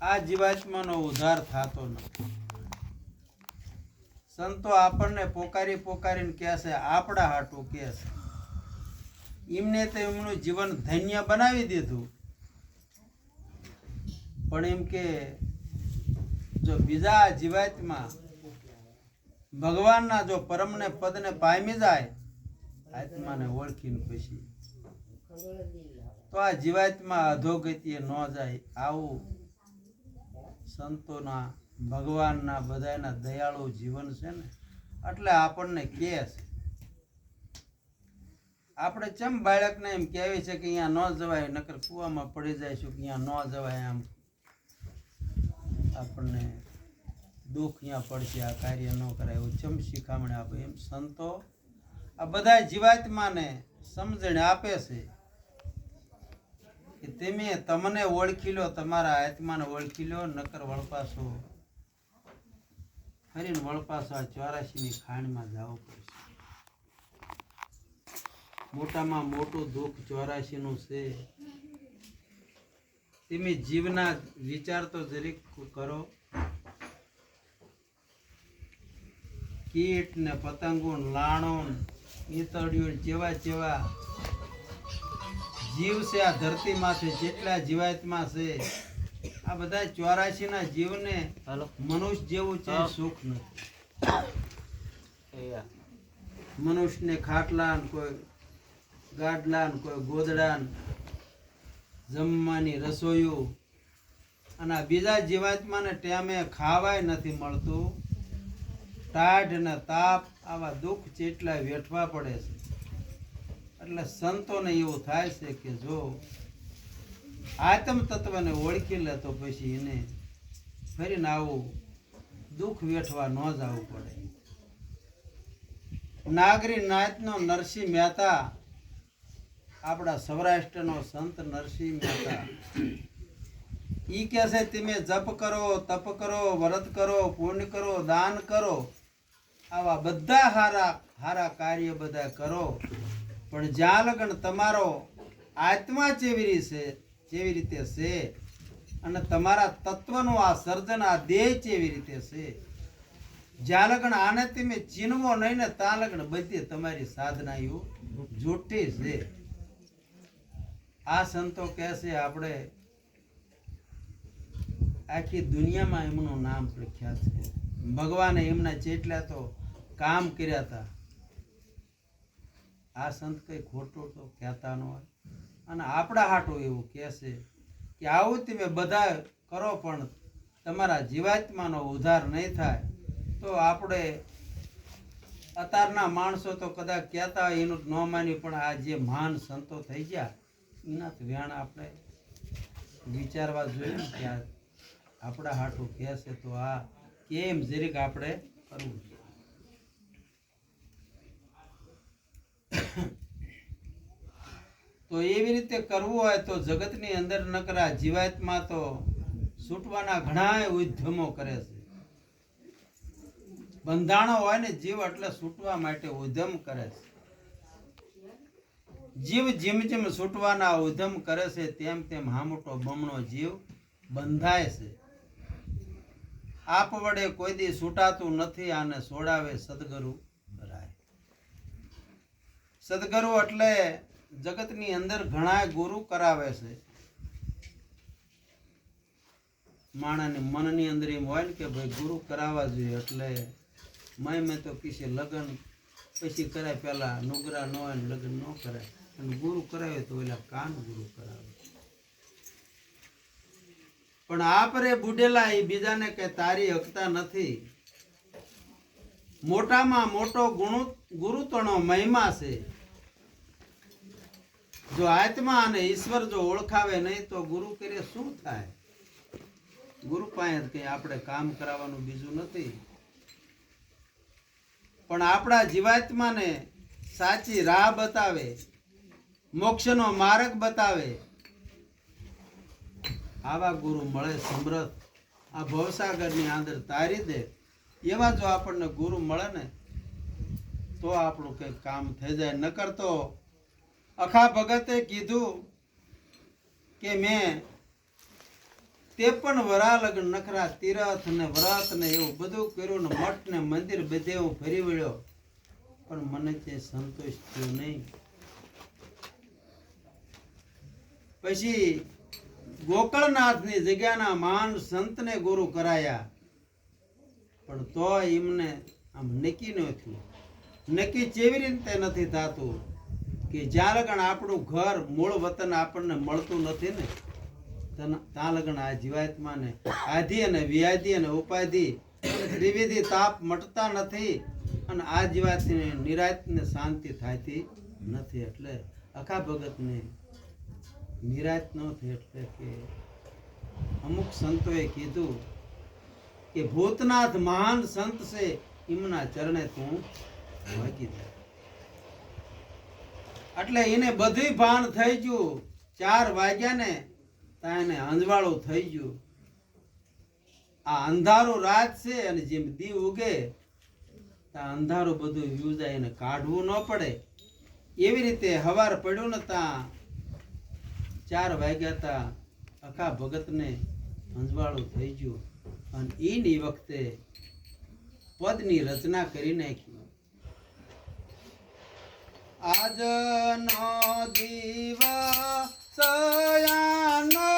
આ જીવાત્માનો ઉદ્ધાર થતો નથી. સંતો આપણને પોકારી પોકારીને કહે છે, આપણા હાટું કહે છે. એમને તો એમનું જીવન ધન્ય બનાવી દીધું, પણ એમ કે જો બીજા જીવાત્મા ભગવાનના જો પરમને પદને પામી જાય, આત્માને ઓળખીને પછી, તો આ જીવાત્મા અધોગતિએ ન જાય. આવું સંતોના ભગવાનના બધાના દયાળુ જીવન છે ને, એટલે આપણને કહે છે. આપણે ચમ બાળકને એમ કહેવી છે કે અહીંયા ન જવાય, નકર કૂવામાં પડી જઈશું, કે અહીંયા ન જવાય, આમ આપણને દુઃખ અહીંયા પડશે, આ કાર્ય ન કરાય, એવું ચમ શીખામણે આપે. એમ સંતો આ બધા જીવાત્માને સમજણ આપે છે કે તમે તમને ઓળખી લો, તમારા આત્માને ઓળખી લો, નકર વળપાસો ફરીને વળપાસો આ 84ની ખાણમાં જવું પડશે. મોટામાં મોટું દુઃખ 84નું છે. તમે જીવના વિચાર તો જરીક કરો. કીટ ને પતંગો લાણો ઈતળીઓ જેવા જેવા જીવ છે આ ધરતી માથે, જેટલા જીવાત્મા છે, આ બધા 84ના જીવને મનુષ્ય જેવું છે સુખ નથી. મનુષ્યને ખાટલા, કોઈ ગાડલા, કોઈ ગોદડા, જમવાની રસોઈઓ, અને બીજા જીવાત્માને ટાઈમે ખાવાય નથી મળતું. ટાઢ ને તાપ, આવા દુઃખ જેટલા વેઠવા પડે છે. એટલે સંતોને એવું થાય છે કે જો આત્મ તત્વને ઓળખી લે તો પછી એને ફરીને આવું દુઃખ વેઠવા ન જવું પડે. નાગરી નાથનો નરસિંહ મહેતા, આપણા સૌરાષ્ટ્રનો સંત નરસિંહ મહેતા, ઈ કહે છે તમે જપ કરો, તપ કરો, વ્રત કરો, પુણ્ય કરો, દાન કરો, આવા બધા હારા કાર્ય બધા કરો, પણ જ્યાં લગન તમારો આત્મા જેવી રીતે છે, અને તમારા તત્વનું આ સર્જન, આ દેહ જેવી રીતે છે, જ્યાં લગન આને તમે ચીનવો નહીં ને, ત્યાં લગન બધી તમારી સાધના જૂઠી છે. આ સંતો કહે છે આપણે આખી દુનિયામાં એમનું નામ પ્રખ્યાત છે. ભગવાને એમના જેટલા તો કામ કર્યા હતા. આ સંત કઈ ખોટું તો કહેતા ન હોય. અને આપણા હાટું એવું કહે છે કે આવું તમે બધા કરો, પણ તમારા જીવાત્માનો ઉદ્ધાર નહીં થાય. તો આપણે અત્યારના માણસો તો કદાચ કહેતા હોય એનું ન માન્યું, પણ આ જે મહાન સંતો થઈ ગયા એના વ્યાણ આપણે વિચારવા જોઈએ ને કે આપણા હાટું કહે છે, તો આ કેમ જરીક આપણે કરવું જોઈએ. તો એવી રીતે કરવું હોય તો જગતની અંદર નકરા જીવાત્મા તો છૂટવાના ઘણા ઉદ્યમો કરે છે. બંધાણો હોય ને જીવ એટલે છૂટવા માટે ઉદ્યમ કરે છે. જીવ જેમ જેમ છૂટવાના ઉદ્યમ કરે છે, તેમ તેમ હામોટો બમણો જીવ બંધાય છે. આપ વડે કોઈ દી છૂટાતું નથી, આને છોડાવે સદગુરુ રાય. સદગુરુ એટલે જગતની અંદર ઘણા ગુરુ કરાવે છે. માણાની મનની અંદર એમ હોય ને કે ભાઈ ગુરુ કરાવવા જોઈએ, એટલે મેં તો કિસે લગ્ન પછી કરાય, પેલા નુગરા ન હોય ને લગ્ન ન કરાય, અને ગુરુ કરાવે તો ઓલા કાન ગુરુ કરાવે. પણ આપરે બુડેલા એ બીજાને કઈ તારી હકતા નથી. મોટામાં મોટો ગુરુતણો મહિમા છે. જો આત્મા અને ઈશ્વર જો ઓળખાવે નહીં તો ગુરુ કરે શું થાય? ગુરુ પાસે કઈ આપણે કામ કરાવવાનું બીજું નથી. પણ આપણા જીવાત્માને સાચી રાહ બતાવે, મોક્ષનો માર્ગ બતાવે, આવા ગુરુ મળે સમર્થ. આ ભવસાગરની અંદર તારી દે એવા જો આપણને ગુરુ મળે ને તો આપણું કંઈક કામ થઈ જાય. નકર તો અખા ભગતે કીધું કે મેં 53 વરા લગ્ન નખરા તીરથ ને વ્રત ને એવું બધું કર્યું ને મઠ ને મંદિર બધે હું ફરી વળ્યો, પણ મને તે સંતોષ થયો નહીં. પછી ગોકળનાથની જગ્યાના મહાન સંતને ગુરુ કરાયા, પણ તો એમને આમ નક્કી ન થયું. નક્કી કેવી રીતે નથી થતું કે જ્યાં લગન આપણું ઘર મૂળ વતન આપણને મળતું નથી ને ત્યાં લગન આ જીવાત્મા ને આધિ અને વ્યાધિ અને ઉપાધિ ત્રિવિધિ તાપ મટતા નથી અને આ જીવાતની નિરાત ને શાંતિ થાતી નથી. એટલે અખા ભગતને નિરાત ન થઈ. એટલે કે અમુક સંતોએ કીધું કે ભૂતનાથ મહાન સંત છે, એમના ચરણે તું વાગી જાય. એટલે એને બધું ભાન થઈ ગયું. 4 વાગ્યા ને ત્યાં એને અંજવાળું થઈ ગયું. આ અંધારું રાત છે અને જેમ દી ઉગે ત્યાં અંધારું બધું યુજાય એને કાઢવું ન પડે એવી રીતે હવાર પડ્યું ને ત્યાં 4 વાગ્યા તા અખા ભગતને અંજવાળું થઈ ગયું અને એની વખતે પદની રચના કરી નાખી. આજનો દિવસ આનંદનો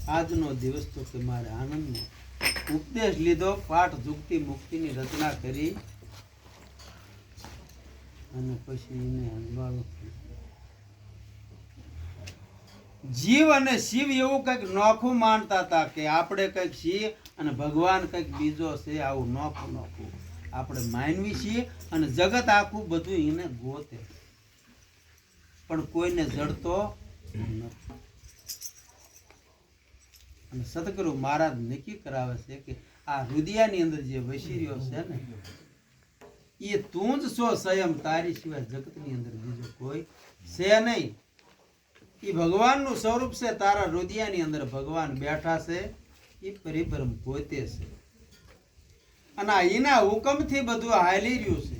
આજનો દિવસ તો કે મારે આનંદનો ઉપદેશ લીધો, પાઠ જુક્તિ મુક્તિની રચના કરી અને પછી એને અંજવાળું જીવ અને શિવ એવું કંઈક નોખું માનતા હતા કે આપણે કંઈક છીએ અને ભગવાન કંઈક બીજો છે. આવું નોખું નોખું આપણે માનવી છીએ અને જગત આખું બધું એને ગોતે, પણ કોઈને જડતો નથી. અને સદગુરુ મહારાજ નક્કી કરાવે છે કે આ હૃદયની અંદર જે વૈશીર્યો છે ને એ તું જ છો સ્વયં, તારી સિવાય જગતની અંદર બીજો કોઈ છે નહીં. એ ભગવાનનું સ્વરૂપ છે. તારા હૃદયની અંદર ભગવાન બેઠા છે, એ પરિબ્રહ્મ પોતે છે અને એના હુકમથી બધું હાલી રહ્યું છે.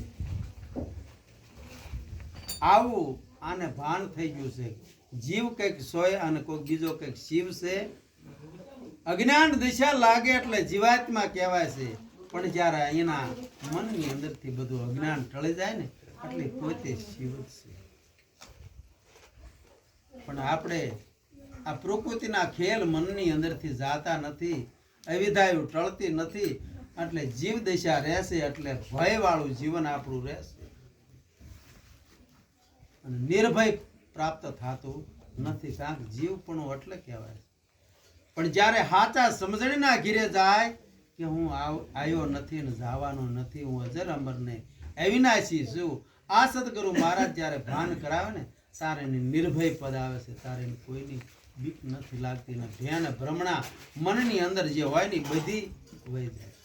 આવું આને ભાન થઈ ગયું છે. જીવ કંઈક સોય અને કોઈ બીજો કંઈક શિવ છે. અજ્ઞાન દિશા લાગે એટલે જીવાત્મા કહેવાય છે, પણ જ્યારે એના મનની અંદરથી બધું અજ્ઞાન ટળી જાય ને એટલે પોતે શિવ જ છે. પણ આપણે આ પ્રકૃતિના ખેલ મનની અંદરથી જાતા નથી, અવિધાયું ટળતી નથી, એટલે જીવ દિશા રહેશે એટલે ભય વાળું જીવન આપણું રહેશે અને નિર્ભય પ્રાપ્ત થતું નથી. કારણ કે જીવ પણ એટલે કહેવાય. પણ જ્યારે હાચા સમજણીના ઘીરે જાય કે હું આવ્યો નથી ને જવાનો નથી, હું અજર અમર ને અવિનાશી છું. આ સદગુરુ મહારાજ જ્યારે ભાન કરાવે ને તારે નિર્ભય પદ આવે છે, તારે કોઈની બીક નથી લાગતી ને ધ્યાન ભ્રમણા મનની અંદર જે હોય ને બધી વહી જાય.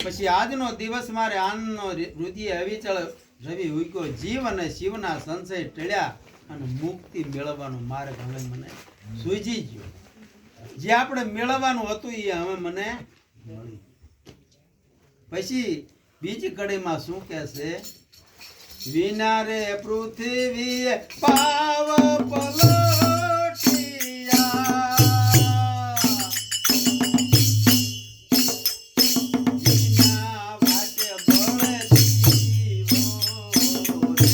પછી આજનો દિવસ મારે આનનો રુધિર અવિચળ રવિ ઉગ્યો, જીવ અને શિવના સંશય ટળ્યા અને મુક્તિ મેળવવાનો માર્ગ હવે મને સૂઝી ગયો. જે આપણે મેળવવાનું હતું એ હવે મને મળી. પછી બીજી કડીમાં શું કહે છે? વિના રે પૃથ્વી પાવ પલટિયા, વિના વાટે બળે જીવો રે,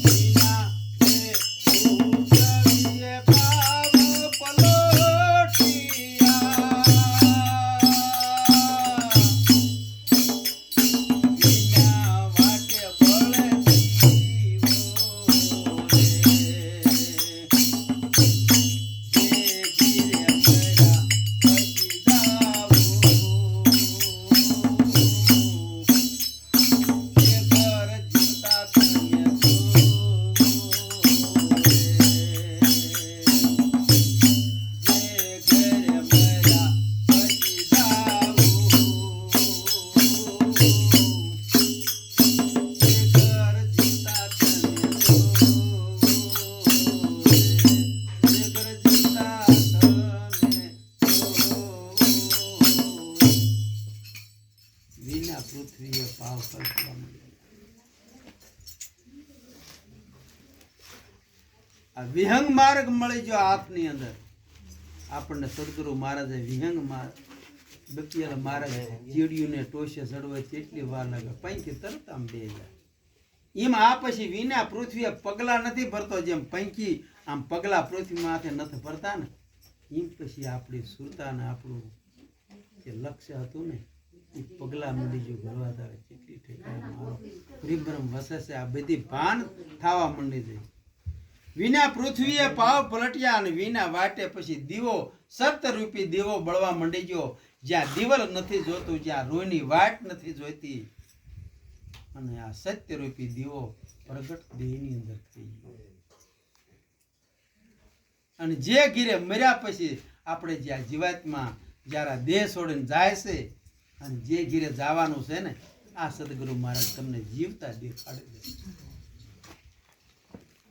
વિના રે પૃથ્વી પાવ પલટિયા, પૃથ્વીએ પાવ કલ્પવા માંડ્યા. આ વિહંગ માર્ગ મળી ગયો હાથની અંદર આપણને. સદગુરુ મહારાજે વિહંગ માર્ગ બપિયાલા મહારાજ ચીડિયુંને ટોશે ચડવા કેટલી વાર લાગે, પૈકી તરત આમ બે જાય. એમ આ પછી વિના પૃથ્વીએ પગલા નથી ભરતો, જેમ પૈકી આમ પગલા પૃથ્વી માથે નથી ભરતા ને એમ પછી આપણી સુરતા ને આપણું જે લક્ષ્ય હતું ને એ પગલા મંડી જો ભરવા તારે કેટલી ઠેકાય મારો પરિભ્રમ વસે છે. આ બધી ભાન થવા મંડી જાય. વિના પૃથ્વીએ પાવ પલટ્યા અને વિના વાટે પછી દીવો સત્યરૂપી દીવો બળવા મંડી ગયો. જ્યાં દિવલ નથી જોતું, જ્યાં રોયની વાટ નથી જોઈતી, અને આ સત્યરૂપી દીવો પ્રગટ દેહની અંદર થઈ ગયો. અને જે ઘીરે મર્યા પછી આપણે જ્યાં જીવાતમાં જ્યારે દેહ છોડીને જાય છે અને જે ઘીરે જવાનું છે ને આ સદગુરુ મહારાજ તમને જીવતા દેખાડી દે.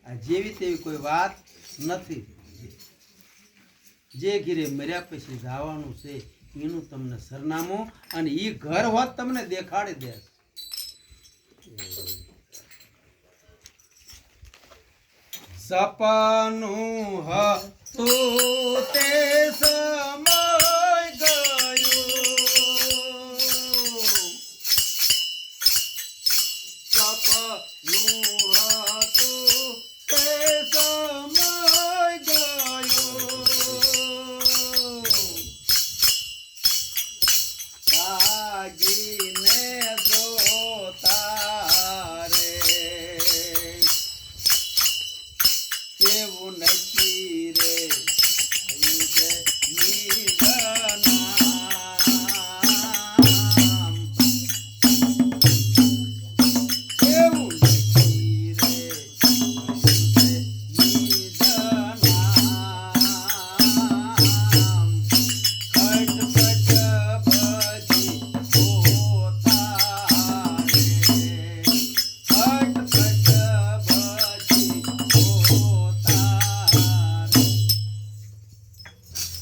આ જેવી તેવી કોઈ વાત નથી. જે ઘીરે મર્યા પછી જવાનું છે એનું તમને સરનામું અને એ ઘર હોત તમને દેખાડી દે. સપનું હતું તે સમય ગયું, સપનું હતું તે સમય ગયું, જાગીને જોતા રે કેવું નક્કી રે થયું છે નિધનામ, કેવું નક્કી રે થયું છે નિધનામ, ખટપટ બધી પોતા રે, ખટપટ બધી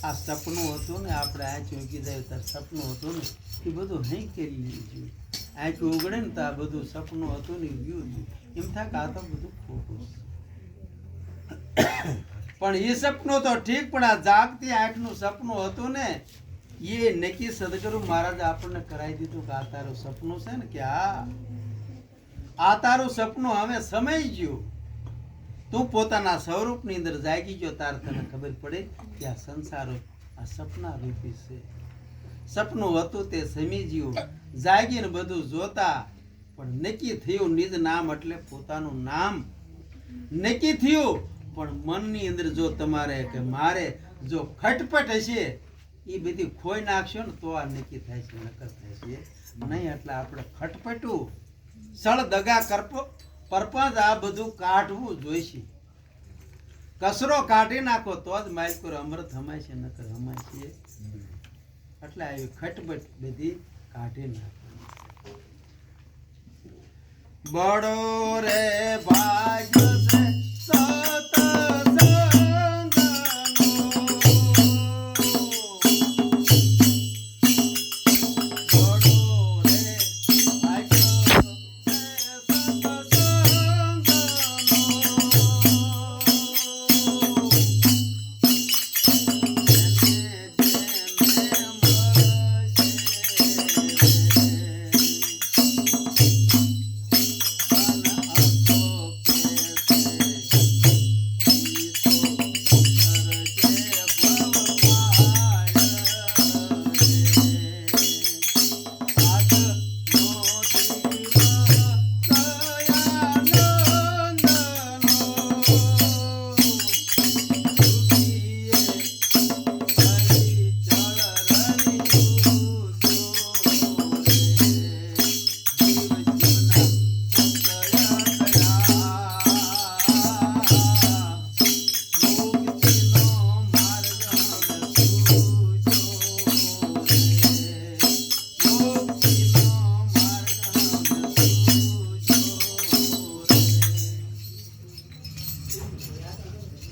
આ સપનું હતું ને આપણે આંખ ઊંઘી જાય ત્યારે સપનું હતું ને એ બધું નહીં કરી લીધું. આંખ ઉગડે ને તો આ બધું સપનું હતું ને ગયું એમ થાય કે આ તો બધું ખોટું છે. પણ એ સપનું તો ઠીક, પણ આ જાગતી આંખનું સપનું હતું ને એ નક્કી સદગુરુ મહારાજ આપણને કરાવી દીધું કે આ તારું સપનું છે ને કે આ તારું સપનું હવે સમય ગયું. તું પોતાના સ્વરૂપની અંદર જાગી ગયો તારે તને ખબર પડે કે આ સંસાર આ સપના રૂપી છે. સપનું હતું તે સમી ગયું, જાગીને બધું જોતા પણ નક્કી થયું નિજ નામ એટલે પોતાનું નામ. નક્કી થયું પણ મનની અંદર જો તમારે કે મારે જો ખટપટ હશે એ બધી ખોઈ નાખશો ને તો આ નક્કી થાય છે, નકર થાય છે નહીં. એટલે આપણે ખટપટું સળ દગા પરપંચ આ બધું કાઢવું જોઈશે. કસરો કાઢી નાખો તો જ માલકુર અમૃત હમાય છે, નકર હમાય છે. એટલે આવી ખટપટ બધી કાઢી નાખો. બડો રે ભાગ્ય છે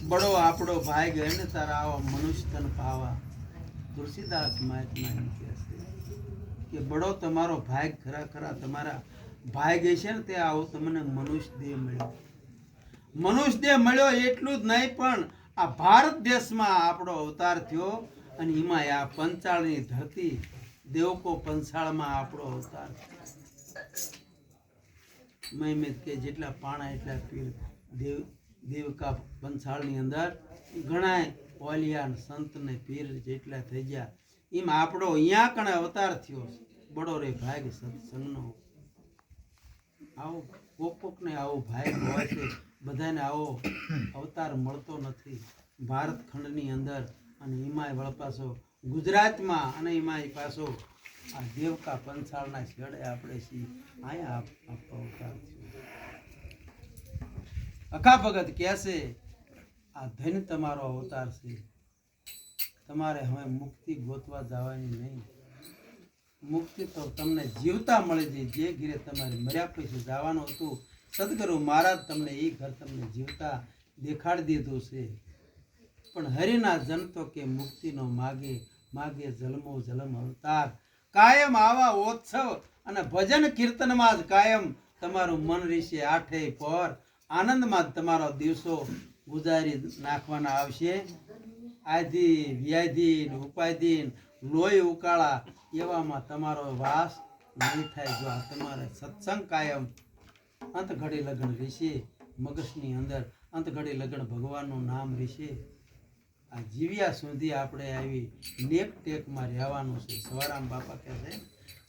બડો આપણો ભાઈ ગયો ને તારા આવા મનુષ્ય તન પાવા. તુલસીદાસ મહાત્મા એમ કહે છે કે બડો તમારો ભાગ ખરા ખરા તમારા ભાઈ ગઈ છે ને તે આવો તમને મનુષ્ય દેહ મળ્યો. મનુષ્ય દેહ મળ્યો એટલું જ નહીં પણ આ ભારત દેશમાં આપણો અવતાર થયો અને એમાં આ પંચાળની ધરતી દેવકો પંચાળમાં આપણો અવતાર મહિમેત કે જેટલા પાણા એટલા પીર દેવકા પંચાળની અંદર ઘણા ઓલિયા સંત ને પીર જેટલા થઈ ગયા. એમ આપણો અહીંયા કણે અવતાર થયો. બડો રે ભાગ સત્સંગનો. આવો કોક ને આવો ભાગ હોય છે, બધાને આવો અવતાર મળતો નથી ભારત ખંડની અંદર. અને એમાંય વળપાસો ગુજરાતમાં અને એમાંય પાછો આ દેવકા પંચાળના છેડે આપણે છીએ. અહીંયા આપણો અવતાર થયો. અખા ભગત કહેશે આ ધન તમારો અવતાર છે. તમારે હવે મુક્તિ ગોતવા જવાની નહીં. મુક્તિ તો તમને જીવતા મળે છે. જે ઘરે તમારે મર્યા પછી જવાનું હતું સદગુરુ મહારાજ તમને એ ઘર તમને જીવતા દેખાડી દીધું છે. પણ હરિના જન તો કે મુક્તિનો માગે માગે જલમો જલમ અવતાર. કાયમ આવા ઓત્સવ અને ભજન કીર્તનમાં જ કાયમ તમારું મન રહેશે. આઠે પર આનંદમાં તમારો દિવસો ગુજારી નાખવાના આવશે. આધિ વ્યાધિ ઉપાધિ લોહી ઉકાળા એવામાં તમારો વાસ નહીં થાય. જો આ તમારે સત્સંગ કાયમ અંત ઘડી લગ્ન રહેશે મગજની અંદર. અંત ઘડી લગ્ન ભગવાનનું નામ રહેશે. આ જીવ્યા સુધી આપણે આવી નેક ટેકમાં રહેવાનું છે. સવારામ બાપા કહે છે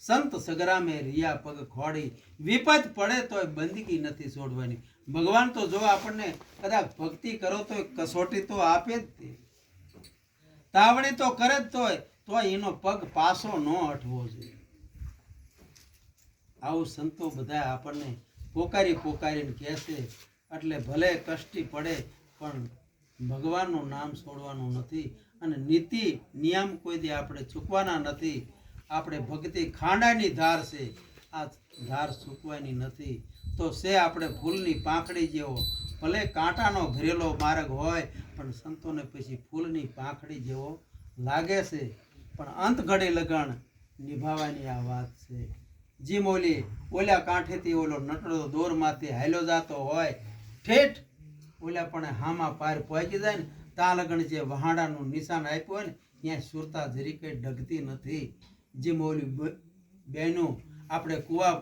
સંત સગરામે રિયા પગ ખોડી વિપત પડે તોય બંદગી નથી છોડવાની. ભગવાન તો જો આપણને કદાચ ભક્તિ કરો તો કસોટી તો આપે જ. તે તાવડી તો કરે જ તો એનો પગ પાસો ન હટવો જોઈએ. આવું સંતો બધા આપણને પોકારીને કહેશે. એટલે ભલે કષ્ટી પડે પણ ભગવાનનું નામ છોડવાનું નથી. અને નીતિ નિયમ કોઈ દી આપણે ચૂકવાના નથી. આપણે ભક્તિ ખાંડાની ધાર છે. આ ધાર ચૂકવાની નથી. તો છે આપણે ફૂલની પાંખડી જેવો. ભલે કાંટાનો ભરેલો માર્ગ હોય પણ સંતોને પછી ફૂલની પાંખડી જેવો લાગે છે. પણ અંત ઘડી લગણ નિભાવવાની આ વાત છે. જીમ ઓલા કાંઠેથી ઓલો નટડો દોરમાંથી હાલ્યો જાતો હોય ઠેઠ ઓલા પણ હામાં પાર પહોંચી જાય ને ત્યાં લગણ જે વહાડાનું નિશાન આપ્યું હોય ને ત્યાં સુરતા જરી કંઈ ડગતી નથી. જેમ ઓલી બહેનું આપણે કુવા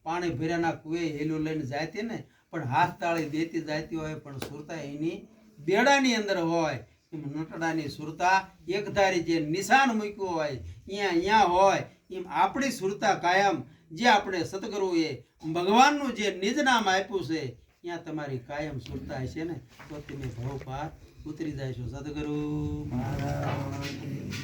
પાણી ભર્યાના કુએ હેલું લઈને જાતી ને પણ હાથ તાળી દેતી જાતી હોય પણ સુરતા એની બેડાની અંદર હોય. એમ નટડાની સુરતા એકધારી જે નિશાન મૂક્યું હોય અહીંયા હોય. એમ આપણી સુરતા કાયમ જે આપણે સદગુરુએ ભગવાનનું જે નિજ નામ આપ્યું છે ત્યાં તમારી કાયમ સુરતા હશે ને તો તમે ભવ પાર ઉતરી જાય છો. સદગુરુ મહારાજ